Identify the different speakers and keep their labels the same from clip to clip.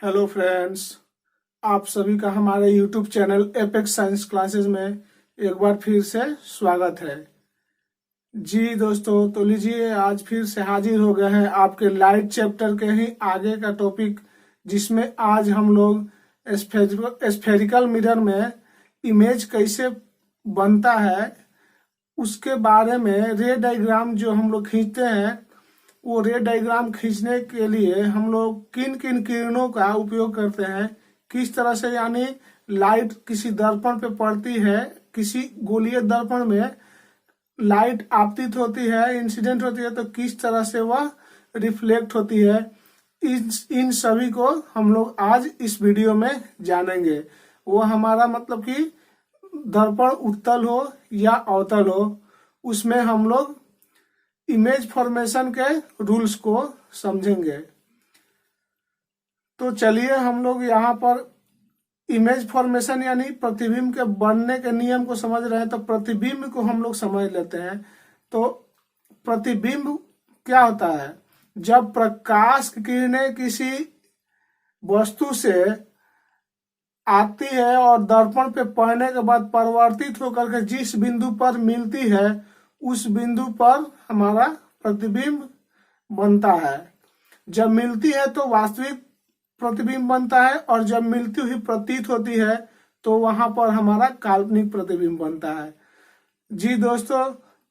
Speaker 1: Hello friends, आप सभी का हमारे YouTube channel apex science classes में एक बार फिर से स्वागत है। जी दोस्तों, तो लीजिए आज फिर से हाजिर हो गए हैं आपके लाइट चैप्टर के ही आगे का टॉपिक, जिसमें आज हम लोग स्फेरिकल मिरर में इमेज कैसे बनता है उसके बारे में रे डायग्राम जो हम लोग खींचते हैं, वो रे डायग्राम खींचने के लिए हम लोग किन किन किरणों का उपयोग करते हैं, किस तरह से यानी लाइट किसी दर्पण पे पड़ती है, किसी गोलीय दर्पण में लाइट आपतित होती है, इंसिडेंट होती है, तो किस तरह से वह रिफ्लेक्ट होती है। इन सभी को हम लोग आज इस वीडियो में जानेंगे। वो हमारा मतलब कि दर्पण उत्तल हो या अवतल हो, उसमें हम लोग इमेज फॉर्मेशन के रूल्स को समझेंगे। तो चलिए हम लोग यहाँ पर इमेज फॉर्मेशन यानी प्रतिबिंब के बनने के नियम को समझ रहे हैं, तो प्रतिबिंब को हम लोग समझ लेते हैं। तो प्रतिबिंब क्या होता है? जब प्रकाश की किरणें किसी वस्तु से आती है और दर्पण पे पड़ने के बाद परिवर्तित होकर के जिस बिंदु पर मिलती है, उस बिंदु पर हमारा प्रतिबिंब बनता है। जब मिलती है तो वास्तविक प्रतिबिंब बनता है, और जब मिलती हुई प्रतीत होती है तो वहां पर हमारा काल्पनिक प्रतिबिंब बनता है। जी दोस्तों,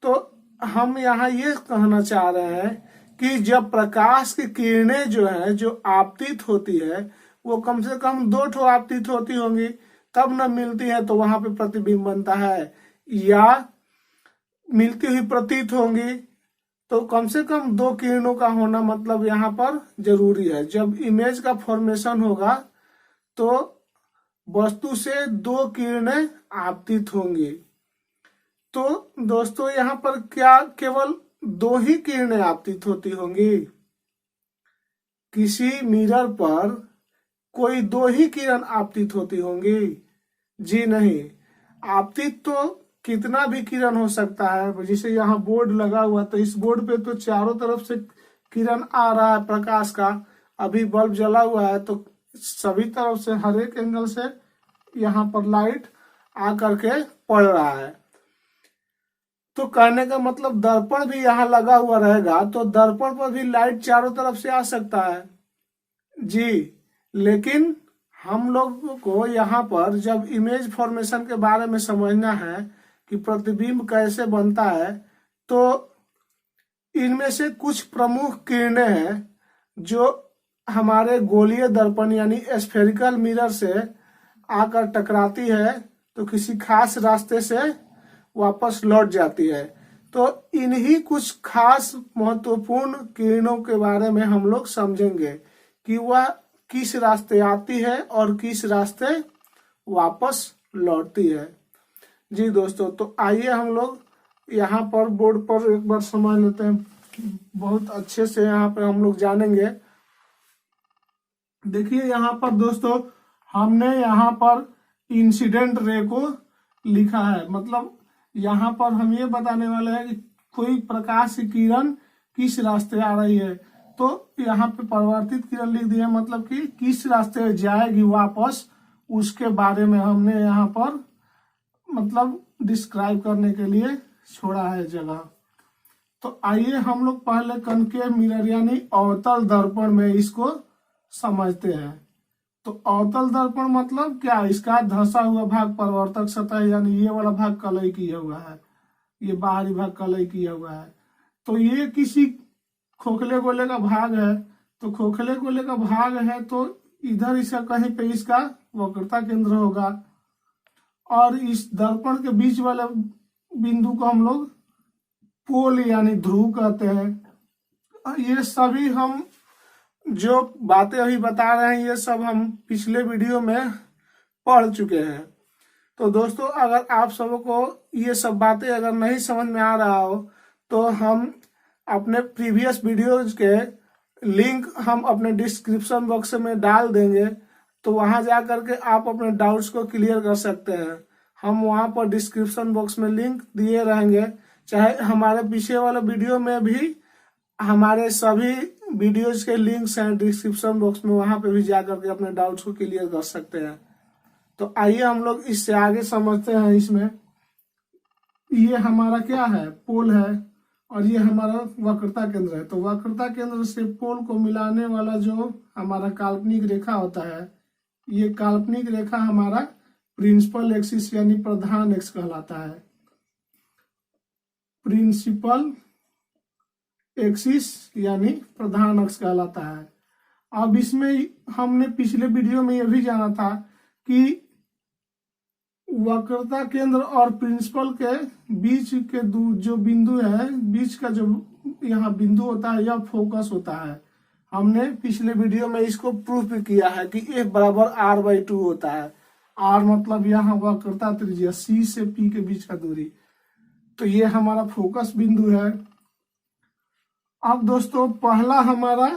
Speaker 1: तो हम यहाँ ये कहना चाह रहे हैं कि जब प्रकाश की किरणें जो है जो आपतित होती है, वो कम से कम 2 ठो आपतित होती होंगी, तब न मिलती है तो वहां पे प्रतिबिंब बनता है, या मिलती हुई प्रतीत होंगी तो कम से कम 2 किरणों का होना मतलब यहाँ पर जरूरी है। जब इमेज का फॉर्मेशन होगा तो वस्तु से 2 किरणें आपतित होंगी। तो दोस्तों यहाँ पर क्या केवल 2 ही किरणें आपतित होती होंगी? किसी मिरर पर कोई 2 ही किरण आपतित होती होंगी? जी नहीं, आपतित तो कितना भी किरण हो सकता है। जैसे यहाँ बोर्ड लगा हुआ, तो इस बोर्ड पे तो चारों तरफ से किरण आ रहा है प्रकाश का। अभी बल्ब जला हुआ है तो सभी तरफ से हर एक एंगल से यहाँ पर लाइट आ करके पड़ रहा है। तो कहने का मतलब दर्पण भी यहाँ लगा हुआ रहेगा तो दर्पण पर भी लाइट चारों तरफ से आ सकता है। जी, लेकिन हम लोगों को यहाँ पर जब इमेज फॉर्मेशन के बारे में समझना है कि प्रतिबिंब कैसे बनता है, तो इनमें से कुछ प्रमुख किरणें हैं जो हमारे गोलीय दर्पण यानी स्फेरिकल मिरर से आकर टकराती है तो किसी खास रास्ते से वापस लौट जाती है। तो इन्हीं कुछ खास महत्वपूर्ण किरणों के बारे में हम लोग समझेंगे कि वह किस रास्ते आती है और किस रास्ते वापस लौटती है। जी दोस्तों, तो आइए हम लोग यहाँ पर बोर्ड पर एक बार समझ लेते हैं, बहुत अच्छे से यहाँ पर हम लोग जानेंगे। देखिए यहाँ पर दोस्तों, हमने यहाँ पर इंसिडेंट रे को लिखा है। मतलब यहाँ पर हम ये बताने वाले हैं कि कोई प्रकाश की किरण किस रास्ते आ रही है। तो यहाँ पे परिवर्तित किरण लिख दिया, मतलब कि किस रास्ते जाएगी वापस, उसके बारे में हमने यहाँ पर मतलब डिस्क्राइब करने के लिए छोड़ा है जगह। तो आइए हम लोग पहले कनकेव मिरर यानी अवतल दर्पण में इसको समझते हैं। तो अवतल दर्पण मतलब क्या? इसका धंसा हुआ भाग परावर्तक सतह यानी ये वाला भाग कलई किया हुआ है, ये बाहरी भाग कलई किया हुआ है। तो ये किसी खोखले गोले का भाग है। तो खोखले गोले का भाग है तो इधर इसका कहीं पे इसका वक्रता केंद्र होगा, और इस दर्पण के बीच वाले बिंदु को हम लोग पोल यानी ध्रुव कहते हैं। ये सभी हम जो बातें अभी बता रहे हैं, ये सब हम पिछले वीडियो में पढ़ चुके हैं। तो दोस्तों, अगर आप सबको ये सब बातें अगर नहीं समझ में आ रहा हो, तो हम अपने प्रीवियस वीडियोज के लिंक हम अपने डिस्क्रिप्शन बॉक्स में डाल देंगे, तो वहां जा करके आप अपने डाउट्स को क्लियर कर सकते हैं। हम वहां पर डिस्क्रिप्शन बॉक्स में लिंक दिए रहेंगे। चाहे हमारे पीछे वाले वीडियो में भी हमारे सभी वीडियोज के लिंक्स हैं डिस्क्रिप्शन बॉक्स में, वहां पे भी जाकर के अपने डाउट्स को क्लियर कर सकते हैं। तो आइए हम लोग इससे आगे समझते हैं। इसमें ये हमारा क्या है, पोल है, और ये हमारा वक्रता केंद्र है। तो वक्रता केंद्र से पोल को मिलाने वाला जो हमारा काल्पनिक रेखा होता है, ये काल्पनिक रेखा हमारा प्रिंसिपल एक्सिस यानी प्रधान अक्ष कहलाता है। प्रिंसिपल एक्सिस यानी प्रधान अक्ष कहलाता है। अब इसमें हमने पिछले वीडियो में यह भी जाना था कि वक्रता केंद्र और प्रिंसिपल के बीच के जो बिंदु है, बीच का जो यहाँ बिंदु होता है, यह फोकस होता है। हमने पिछले वीडियो में इसको प्रूफ भी किया है कि F बराबर R/2 होता है। R मतलब यहाँ वक्रता त्रिज्या, C से P के बीच का दूरी। तो ये हमारा फोकस बिंदु है। अब दोस्तों पहला हमारा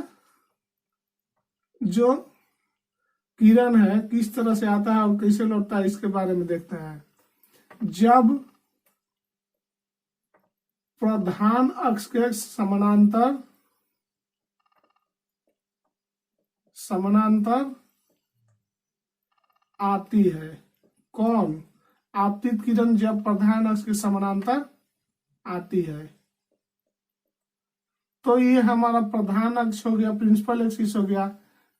Speaker 1: जो किरण है किस तरह से आता है और कैसे लौटता है, इसके बारे में देखते हैं। जब प्रधान अक्ष के समानांतर आती है, कौन? आपतित किरण जब प्रधान अक्ष के समानांतर आती है, तो ये हमारा प्रधान अक्ष हो गया, प्रिंसिपल एक्सिस हो गया।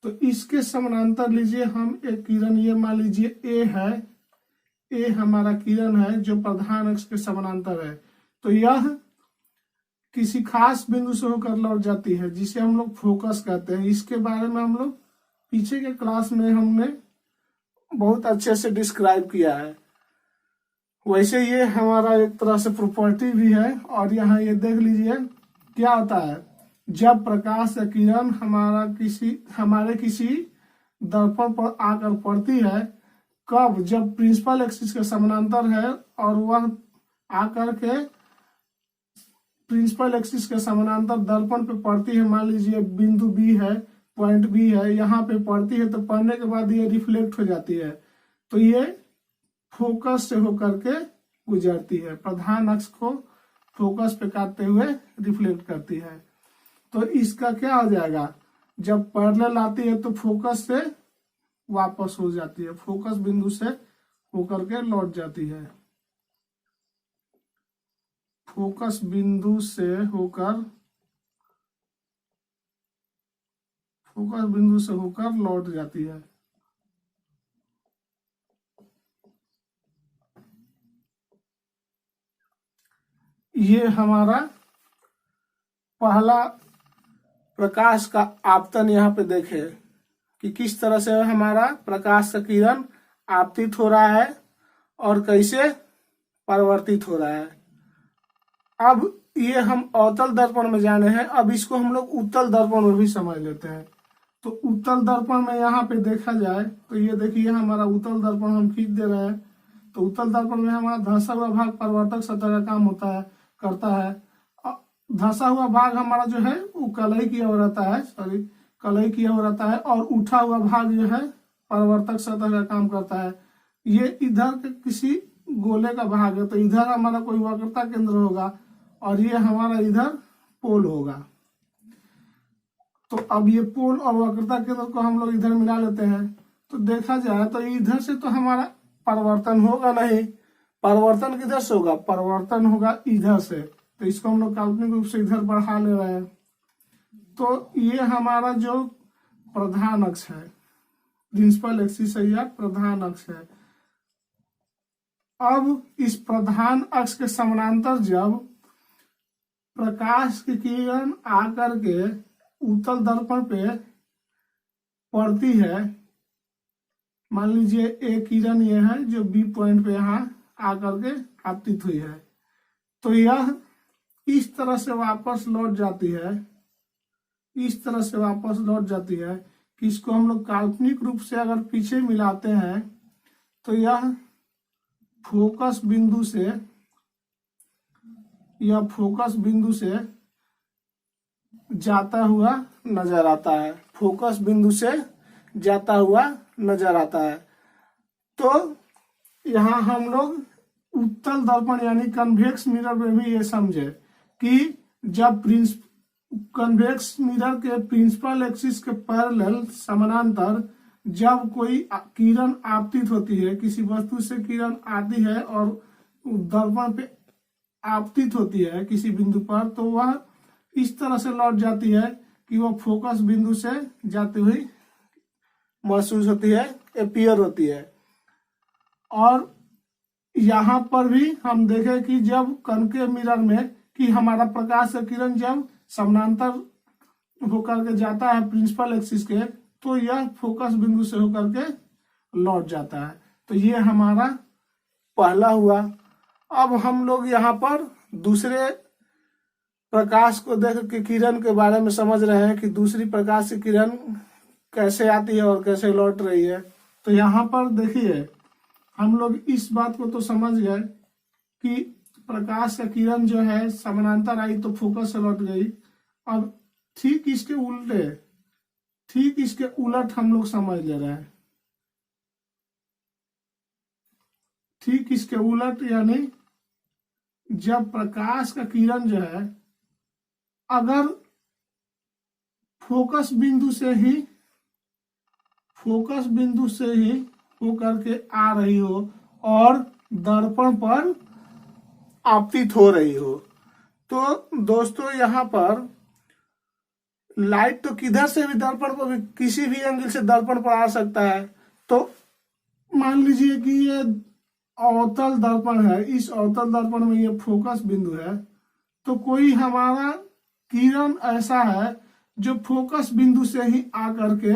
Speaker 1: तो इसके समानांतर लीजिए हम एक किरण, ये मान लीजिए ए है, ए हमारा किरण है जो प्रधान अक्ष के समानांतर है। तो यह किसी खास बिंदु से होकर लौट जाती है जिसे हम लोग फोकस कहते हैं। इसके बारे में हम लोग पीछे के क्लास में हमने बहुत अच्छे से डिस्क्राइब किया है। वैसे ये हमारा एक तरह से प्रॉपर्टी भी है। और यहाँ ये देख लीजिए क्या होता है, जब प्रकाश या किरण हमारे किसी दर्पण पर आकर पड़ती है, कब? जब प्रिंसिपल एक्सिस के समानांतर है और वह आकर के प्रिंसिपल एक्सिस के समानांतर दर्पण पे पड़ती है। मान लीजिए बिंदु बी है, पॉइंट बी है, यहाँ पे पड़ती है। तो पड़ने के बाद ये रिफ्लेक्ट हो जाती है, तो ये फोकस से होकर के गुजरती है, प्रधान अक्ष को फोकस पे काटते हुए रिफ्लेक्ट करती है। तो इसका क्या हो जाएगा, जब पैरेलल आती है तो फोकस से वापस हो जाती है, फोकस बिंदु से होकर के लौट जाती है, फोकस बिंदु से होकर लौट जाती है। ये हमारा पहला प्रकाश का आपतन यहाँ पे देखे कि किस तरह से हमारा प्रकाश का किरण आपतित हो रहा है और कैसे परिवर्तित हो रहा है। अब ये हम अवतल दर्पण में जाने हैं, अब इसको हम लोग उत्तल दर्पण में भी समझ लेते हैं। तो उत्तल दर्पण में यहाँ पे देखा जाए तो ये देखिए हमारा उत्तल दर्पण हम खींच दे रहे हैं। तो उत्तल दर्पण में हमारा धंसा हुआ भाग परिवर्तक सतह का काम करता है। धंसा हुआ भाग हमारा जो है वो कलई किया हुआ रहता है, और उठा हुआ भाग जो है परिवर्तक सतह का काम करता है। ये इधर के किसी गोले का भाग है, तो इधर हमारा कोई वक्रता केंद्र होगा और ये हमारा इधर पोल होगा। तो अब ये पोल और वक्रता केंद्र को हम लोग इधर मिला लेते हैं। तो देखा जाए तो इधर से तो हमारा परिवर्तन होगा नहीं, परिवर्तन किधर से होगा, परिवर्तन होगा इधर से। तो इसको हम लोग काल्पनिक रूप से इधर बढ़ा ले रहे हैं। तो ये हमारा जो प्रधान अक्ष है, प्रिंसिपल एक्सिस है या प्रधान अक्ष है। अब इस प्रधान अक्ष के समानांतर जब प्रकाश की किरण आकर के उत्तल दर्पण पे पड़ती है, मान लीजिए एक किरण ये है जो बी पॉइंट पे यहाँ आकर के आपतित हुई है, तो यह इस तरह से वापस लौट जाती है, इस तरह से वापस लौट जाती है कि इसको हम लोग काल्पनिक रूप से अगर पीछे मिलाते हैं तो यह फोकस बिंदु से जाता हुआ नजर आता है, फोकस बिंदु से जाता हुआ नजर आता है। तो यहाँ हम लोग उत्तल दर्पण यानी कन्वेक्स मिरर में भी ये समझे कि जब कन्वेक्स मिरर के प्रिंसिपल एक्सिस के पैरेलल समानांतर जब कोई किरण आपतित होती है, किसी वस्तु से किरण आती है और दर्पण पे आपतित होती है किसी बिंदु पर, तो वह इस तरह से लौट जाती है कि वह फोकस बिंदु से जाती हुई महसूस होती है, अपीयर होती है। और यहाँ पर भी हम देखें कि जब कनकेव मिरर में कि हमारा प्रकाश का किरण जब समानांतर होकर के जाता है प्रिंसिपल एक्सिस के, तो यह फोकस बिंदु से होकर के लौट जाता है। तो ये हमारा पहला हुआ। अब हम लोग यहाँ पर दूसरे प्रकाश को देख के किरण के बारे में समझ रहे हैं कि दूसरी प्रकाश की किरण कैसे आती है और कैसे लौट रही है। तो यहाँ पर देखिए, हम लोग इस बात को तो समझ गए कि प्रकाश का किरण जो है समानांतर आई तो फोकस से लौट गई। अब ठीक इसके उलट हम लोग समझ ले रहे हैं। ठीक इसके उलट, यानी जब प्रकाश का किरण जो है अगर फोकस बिंदु से ही होकर के आ रही हो और दर्पण पर आपतित हो रही हो, तो दोस्तों यहाँ पर लाइट तो किधर से भी दर्पण पर, किसी भी एंगल से दर्पण पर आ सकता है। तो मान लीजिए कि ये अवतल दर्पण है, इस अवतल दर्पण में ये फोकस बिंदु है, तो कोई हमारा किरण ऐसा है जो फोकस बिंदु से ही आकर के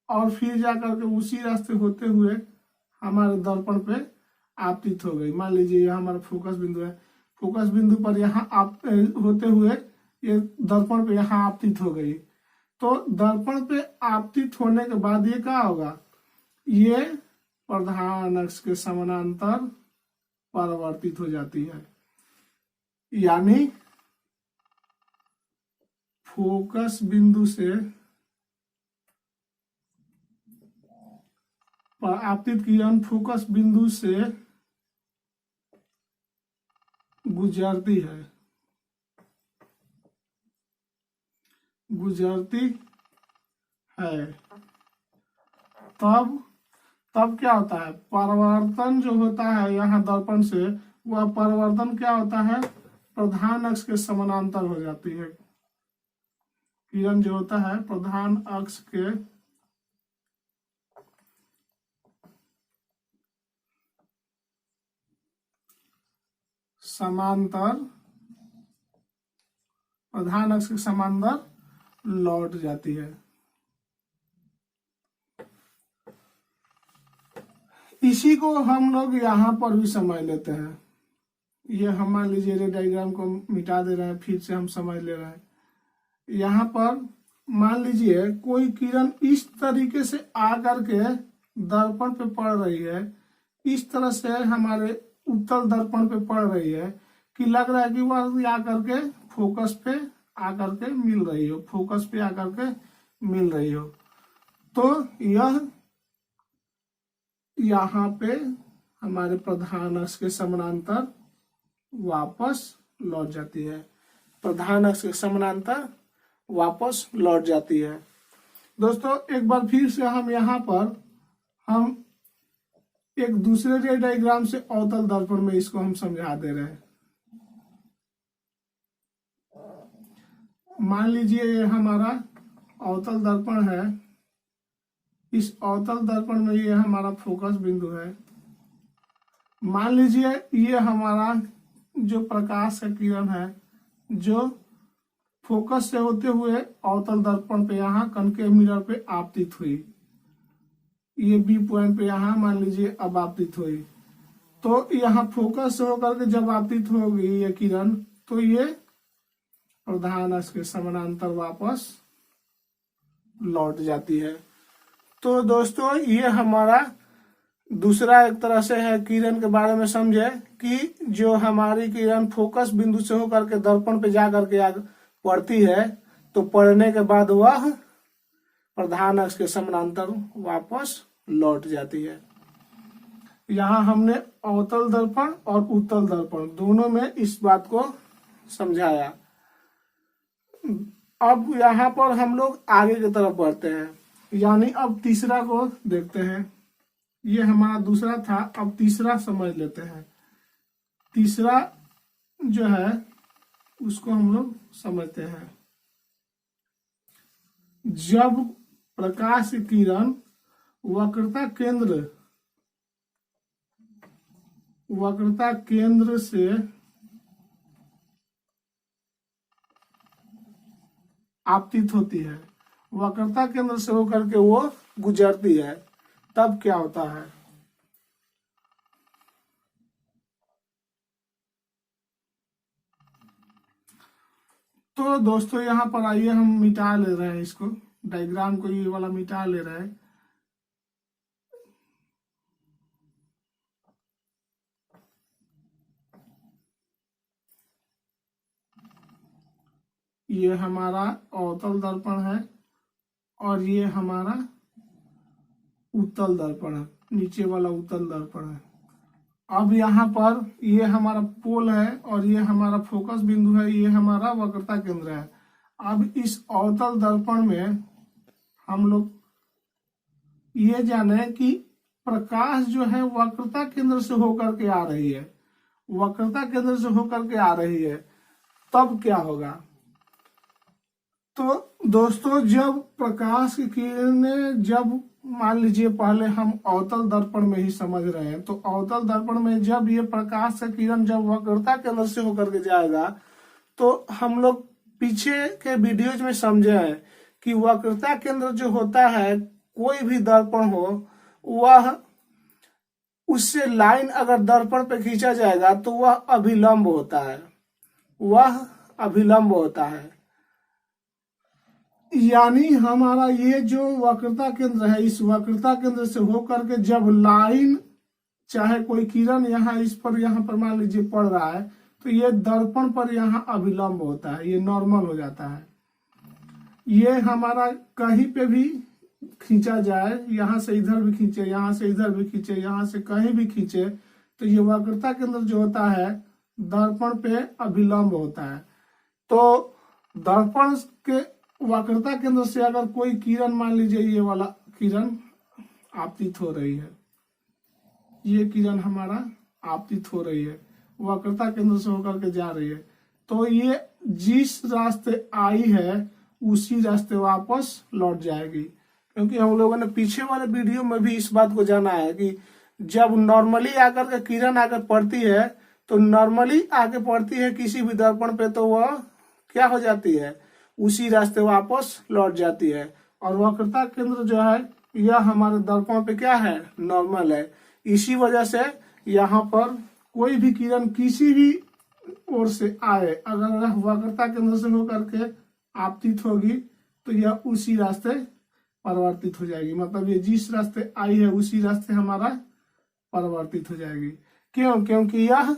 Speaker 1: और फिर जाकर के उसी रास्ते होते हुए हमारे दर्पण पे आपतित हो गई। मान लीजिए यह हमारा फोकस बिंदु है, फोकस बिंदु पर यहाँ आप होते हुए ये दर्पण पे यहाँ आपतित हो गई। तो दर्पण पे आपतित होने के बाद ये क्या होगा, ये प्रधान अक्ष के समानांतर परावर्तित हो जाती है। यानी फोकस बिंदु से आपतित किरण फोकस बिंदु से गुजरती है, तब क्या होता है, परावर्तन जो होता है यहाँ दर्पण से, वह परावर्तन क्या होता है, प्रधान अक्ष के समानांतर हो जाती है। किरण जो होता है प्रधान अक्ष के समांतर, प्रधान अक्ष के समांतर लौट जाती है। इसी को हम लोग यहाँ पर भी समझ लेते हैं। ये हम मान लीजिए डायग्राम को मिटा दे रहे हैं, फिर से हम समझ ले रहे हैं। यहाँ पर मान लीजिए कोई किरण इस तरीके से आकर के दर्पण पे पड़ रही है, इस तरह से हमारे उत्तल दर्पण पे पड़ रही है कि लग रहा है कि वह आकर के फोकस पे आकर के मिल रही हो, फोकस पे आकर के मिल रही हो। तो यह यहाँ पे हमारे प्रधान अक्ष के समानांतर वापस लौट जाती है, प्रधान अक्ष के समानांतर वापस लौट जाती है। दोस्तों एक बार फिर से हम यहाँ पर हम एक दूसरे डायग्राम से अवतल दर्पण में इसको हम समझा दे रहे हैं। मान लीजिए ये हमारा अवतल दर्पण है, इस अवतल दर्पण में ये हमारा फोकस बिंदु है। मान लीजिए ये हमारा जो प्रकाश का किरण है जो फोकस से होते हुए अवतल दर्पण पे यहाँ कनकेव मिरर पे आपतित हुई, ये बी पॉइंट पे यहाँ मान लीजिए अब आपतित हुई। तो यहाँ फोकस से होकर के जब आपतित होगी ये किरण, तो ये प्रधान अक्ष के समानांतर वापस लौट जाती है। तो दोस्तों ये हमारा दूसरा एक तरह से है किरण के बारे में समझे कि जो हमारी किरण फोकस बिंदु से होकर के दर्पण पे जा करके आगे पड़ती है, तो पड़ने के बाद वह प्रधान अक्ष के समानांतर वापस लौट जाती है। यहाँ हमने अवतल दर्पण और उत्तल दर्पण दोनों में इस बात को समझाया। अब यहाँ पर हम लोग आगे की तरफ बढ़ते हैं, यानी अब तीसरा को देखते हैं। ये हमारा दूसरा था, अब तीसरा समझ लेते हैं। तीसरा जो है उसको हम लोग समझते हैं। जब प्रकाश किरण वक्रता केंद्र से आपतित होती है, वक्रता केंद्र से होकर के वो गुजरती है, तब क्या होता है? तो दोस्तों यहाँ पर आइए हम मिटा ले रहे हैं इसको, डायग्राम को ये वाला मिटा ले रहे हैं। ये हमारा अवतल दर्पण है और ये हमारा उत्तल दर्पण है, नीचे वाला उत्तल दर्पण है। अब यहाँ पर ये हमारा पोल है और ये हमारा फोकस बिंदु है, ये हमारा वक्रता केंद्र है। अब इस अवतल दर्पण में हम लोग ये जाने कि प्रकाश जो है वक्रता केंद्र से होकर के आ रही है, वक्रता केंद्र से होकर के आ रही है, तब क्या होगा? तो दोस्तों जब प्रकाश की किरणें, जब मान लीजिए पहले हम अवतल दर्पण में ही समझ रहे हैं, तो अवतल दर्पण में जब ये प्रकाश का किरण जब वक्रता केंद्र से होकर के जाएगा, तो हम लोग पीछे के वीडियोज में समझे हैं कि वक्रता केंद्र जो होता है, कोई भी दर्पण हो, वह उससे लाइन अगर दर्पण पे खींचा जाएगा तो वह अभिलंब होता है, वह अभिलंब होता है। यानी हमारा ये जो वक्रता केंद्र है, इस वक्रता केंद्र से होकर के जब लाइन, चाहे कोई किरण यहाँ इस पर, यहाँ पर मान लीजिए पड़ रहा है, तो ये दर्पण पर यहाँ अभिलंब होता है, ये नॉर्मल हो जाता है। ये हमारा कहीं पे भी खींचा जाए, यहाँ से इधर भी खींचे, यहाँ से इधर भी खींचे, यहाँ से कहीं भी खींचे, तो ये वक्रता केंद्र जो होता है दर्पण पे अभिलंब होता है। तो दर्पण के वक्रता केंद्र से अगर कोई किरण, मान लीजिए ये वाला किरण आपतित हो रही है, ये किरण हमारा आपतित हो रही है, वक्रता केंद्र से होकर के जा रही है, तो ये जिस रास्ते आई है उसी रास्ते वापस लौट जाएगी। क्योंकि हम लोगों ने पीछे वाले वीडियो में भी इस बात को जाना है कि जब नॉर्मली आकर के किरण आकर पड़ती है, तो नॉर्मली आके पड़ती है किसी भी दर्पण पे, तो वह क्या हो जाती है, उसी रास्ते वापस लौट जाती है। और वक्रता केंद्र जो है यह हमारे दर्पण पे क्या है, नॉर्मल है। इसी वजह से यहाँ पर कोई भी किरण किसी भी ओर से आए, अगर वक्रता केंद्र से होकर के आपतित होगी, तो यह उसी रास्ते परिवर्तित हो जाएगी। मतलब ये जिस रास्ते आई है उसी रास्ते हमारा परिवर्तित हो जाएगी। क्यों? क्योंकि यह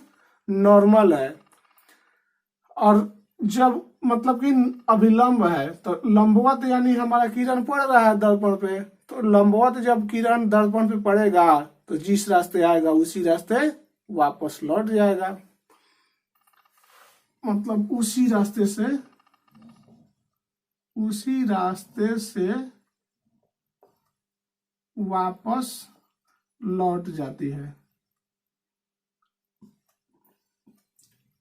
Speaker 1: नॉर्मल है। और जब मतलब कि अभिलंब है, तो लंबवत यानी हमारा किरण पड़ रहा है दर्पण पे, तो लंबवत जब किरण दर्पण पे पड़ेगा, तो जिस रास्ते आएगा उसी रास्ते वापस लौट जाएगा। मतलब उसी रास्ते से वापस लौट जाती है।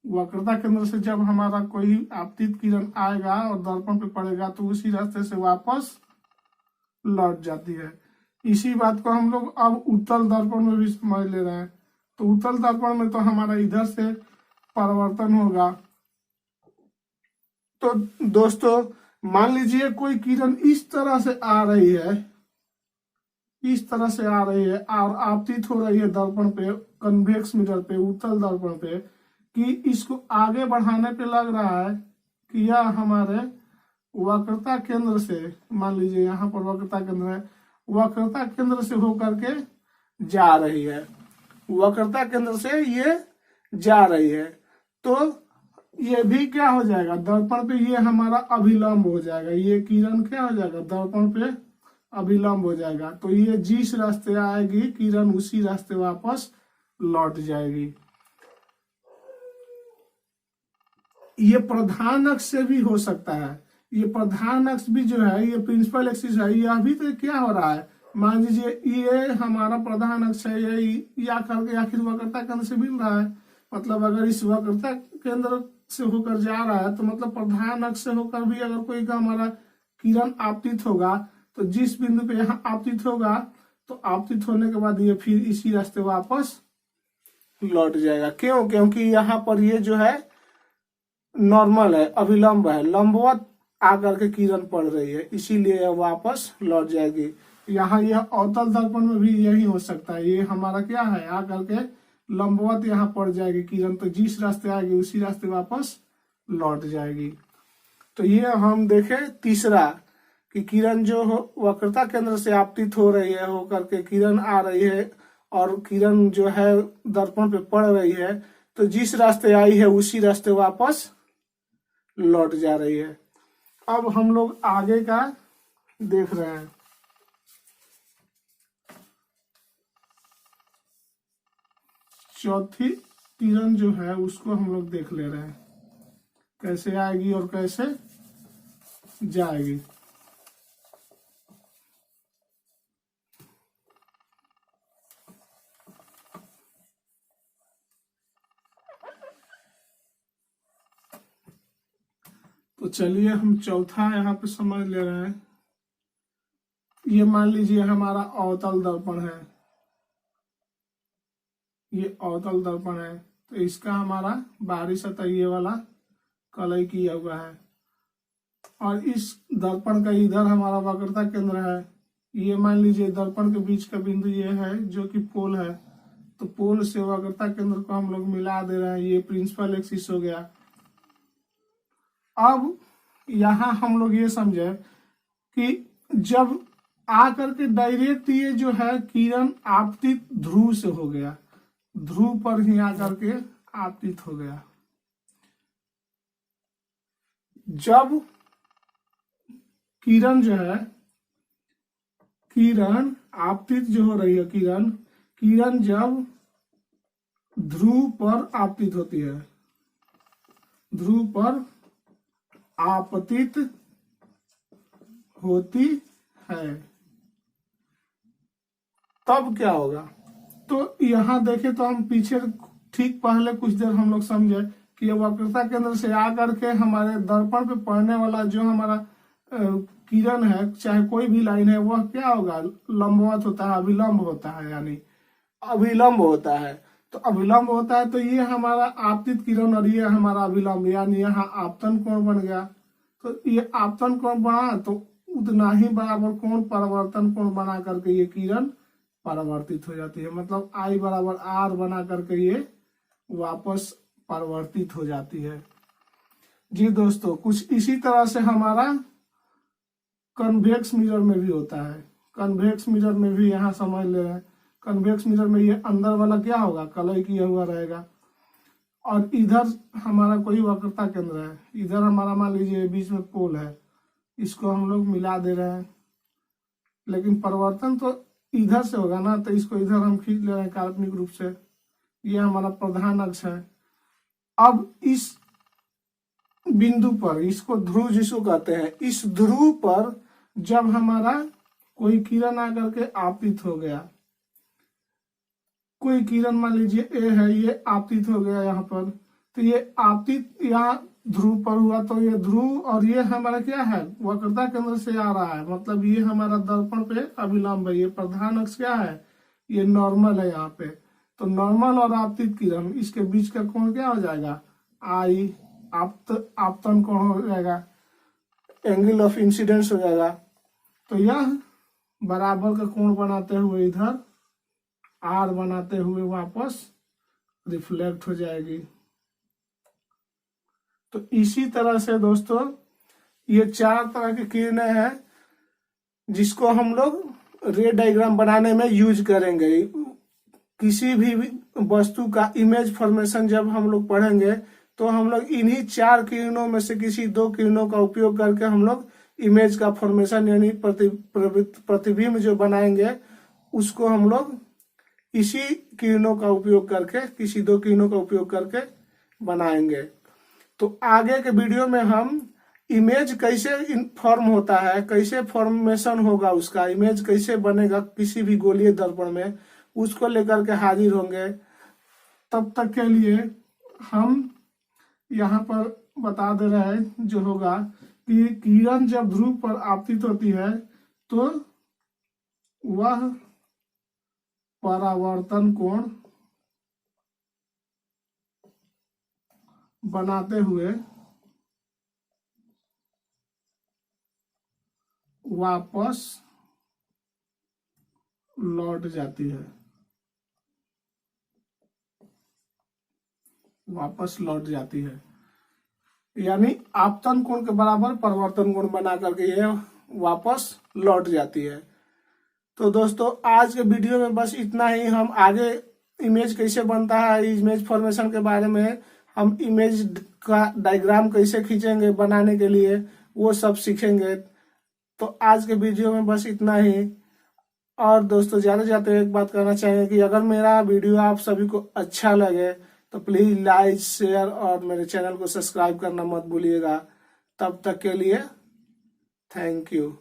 Speaker 1: वक्रता केंद्र से जब हमारा कोई आपतित किरण आएगा और दर्पण पे पड़ेगा, तो उसी रास्ते से वापस लौट जाती है। इसी बात को हम लोग अब उत्तल दर्पण में भी समझ ले रहे हैं। तो उत्तल दर्पण में तो हमारा इधर से परिवर्तन होगा। तो दोस्तों मान लीजिए कोई किरण इस तरह से आ रही है, इस तरह से आ रही है और आपतित हो रही है दर्पण पे, कन्वेक्स मिरर पे, उत्तल दर्पण पे, कि इसको आगे बढ़ाने पे लग रहा है कि यह हमारे वक्रता केंद्र से, मान लीजिए यहाँ पर वक्रता केंद्र है, वक्रता केंद्र से होकर के जा रही है, वक्रता केंद्र से ये जा रही है। तो ये भी क्या हो जाएगा, दर्पण पे ये हमारा अभिलंब हो जाएगा। ये किरण क्या हो जाएगा, दर्पण पे अभिलंब हो जाएगा। तो ये जिस रास्ते आएगी किरण उसी रास्ते वापस लौट जाएगी। ये प्रधान अक्ष से भी हो सकता है। ये प्रधान अक्ष भी जो है, ये प्रिंसिपल एक्सिस है, यह भी तो क्या हो रहा है, मान लीजिए ये हमारा प्रधान अक्ष है, ये या करके आखिर वक्रता केंद्र से मिल रहा है। मतलब अगर इस वक्रता केंद्र से होकर जा रहा है तो मतलब प्रधान अक्ष से होकर भी अगर कोई का हमारा किरण आपतित होगा तो जिस बिंदु पे यहाँ आपतित होगा तो आपतित होने के बाद ये फिर इसी रास्ते वापस लौट जाएगा। क्यों? क्योंकि यहाँ पर ये जो है नॉर्मल है, अभिलंब है, लंबवत आकर के किरण पड़ रही है, इसीलिए यह वापस लौट जाएगी। यहाँ यह अवतल दर्पण में भी यही हो सकता है, ये हमारा क्या है, आकर के लंबवत यहाँ पड़ जाएगी किरण, तो जिस रास्ते आएगी उसी रास्ते वापस लौट जाएगी। तो ये हम देखें तीसरा कि किरण जो वक्रता केंद्र से आपतित हो रही है, होकर के किरण आ रही है और किरण जो है दर्पण पे पड़ रही है, तो जिस रास्ते आई है उसी रास्ते वापस लौट जा रही है। अब हम लोग आगे का देख रहे हैं। चौथी किरण जो है उसको हम लोग देख ले रहे हैं, कैसे आएगी और कैसे जाएगी। तो चलिए हम चौथा यहाँ पे समझ ले रहे हैं। ये मान लीजिए हमारा अवतल दर्पण है, ये अवतल दर्पण है, तो इसका हमारा बाहरी सतह ये वाला कलई किया हुआ है और इस दर्पण का इधर हमारा वक्रता केंद्र है। ये मान लीजिए दर्पण के बीच का बिंदु ये है जो कि पोल है, तो पोल से वक्रता केंद्र को हम लोग मिला दे रहे हैं, ये प्रिंसिपल एक्सिस हो गया। अब यहाँ हम लोग ये समझे कि जब आकर के डायरेक्ट ये जो है किरण आपतित ध्रुव से हो गया, ध्रुव पर ही आकर के आपतित हो गया। जब किरण जो है, किरण आपतित जो हो रही है, किरण जब ध्रुव पर आपतित होती है, ध्रुव पर आपतित होती है, तब क्या होगा। तो यहाँ देखें तो हम पीछे ठीक पहले कुछ देर हम लोग समझे कि वक्रता केंद्र से आकर के हमारे दर्पण पे पड़ने वाला जो हमारा किरण है, चाहे कोई भी लाइन है, वह क्या होगा, लंबवत होता है, अभिलंब होता है, यानी अभिलंब होता है। तो अभिलंब होता है तो ये हमारा आपतित किरण और ये हमारा अभिलंब, यानी यहाँ आपतन कोण बन गया। तो ये आपतन कोण बना तो उतना ही बराबर कोण परावर्तन कोण बना करके ये किरण परावर्तित हो जाती है। मतलब I बराबर R बना करके ये वापस परावर्तित हो जाती है। जी दोस्तों, कुछ इसी तरह से हमारा कन्वेक्स मिरर में भी होता है। कन्वेक्स मिरर में भी यहाँ समझ ले रहे हैं, कन्वेक्स मिरर में ये अंदर वाला क्या होगा, कलई किया हुआ रहेगा और इधर हमारा कोई वक्रता केंद्र है, इधर हमारा मान लीजिए बीच में पोल है, इसको हम लोग मिला दे रहे हैं, लेकिन परिवर्तन तो इधर से होगा ना, तो इसको इधर हम खींच ले रहे हैं काल्पनिक रूप से। ये हमारा प्रधान अक्ष है। अब इस बिंदु पर, इसको ध्रुव जिसको कहते हैं, इस ध्रुव पर जब हमारा कोई किरण आकर के आपतित हो गया, कोई किरण मान लीजिए ए है, ये आपतित हो गया यहाँ पर, तो ये आपतित यहाँ ध्रुव पर हुआ, तो ये ध्रुव और ये हमारा क्या है, वक्रता केंद्र से आ रहा है, मतलब ये हमारा दर्पण पे अभिलंब है। ये प्रधान अक्ष क्या है, ये नॉर्मल है यहाँ पे। तो नॉर्मल और आपतित किरण, इसके बीच का कोण क्या हो जाएगा, आई, आपतन कोण हो जाएगा, एंगल ऑफ इंसिडेंस हो जाएगा। तो यह बराबर का कोण बनाते हुए इधर आर बनाते हुए वापस रिफ्लेक्ट हो जाएगी। तो इसी तरह से दोस्तों ये चार तरह की किरणें हैं जिसको हम लोग रे डायग्राम बनाने में यूज करेंगे। किसी भी वस्तु का इमेज फॉर्मेशन जब हम लोग पढ़ेंगे तो हम लोग इन्हीं चार किरणों में से किसी दो किरणों का उपयोग करके हम लोग इमेज का फॉर्मेशन यानी प्रतिबिंब जो बनाएंगे उसको हम लोग इसी किरणों का उपयोग करके, किसी दो किरणों का उपयोग करके बनाएंगे। तो आगे के वीडियो में हम इमेज कैसे फॉर्म होता है, कैसे फॉर्मेशन होगा उसका, इमेज कैसे बनेगा किसी भी गोलीय दर्पण में, उसको लेकर के हाजिर होंगे। तब तक के लिए हम यहाँ पर बता दे रहे हैं जो होगा कि किरण जब ध्रुव पर आपतित होती है तो वह परावर्तन कोण बनाते हुए वापस लौट जाती है, वापस लौट जाती है। यानी आपतन कोण के बराबर परिवर्तन कोण बना करके ये वापस लौट जाती है। तो दोस्तों आज के वीडियो में बस इतना ही। हम आगे इमेज कैसे बनता है, इमेज फॉर्मेशन के बारे में, हम इमेज का डायग्राम कैसे खींचेंगे बनाने के लिए, वो सब सीखेंगे। तो आज के वीडियो में बस इतना ही। और दोस्तों जाते जाते एक बात कहना चाहेंगे कि अगर मेरा वीडियो आप सभी को अच्छा लगे तो प्लीज लाइक, शेयर और मेरे चैनल को सब्सक्राइब करना मत भूलिएगा। तब तक के लिए थैंक यू।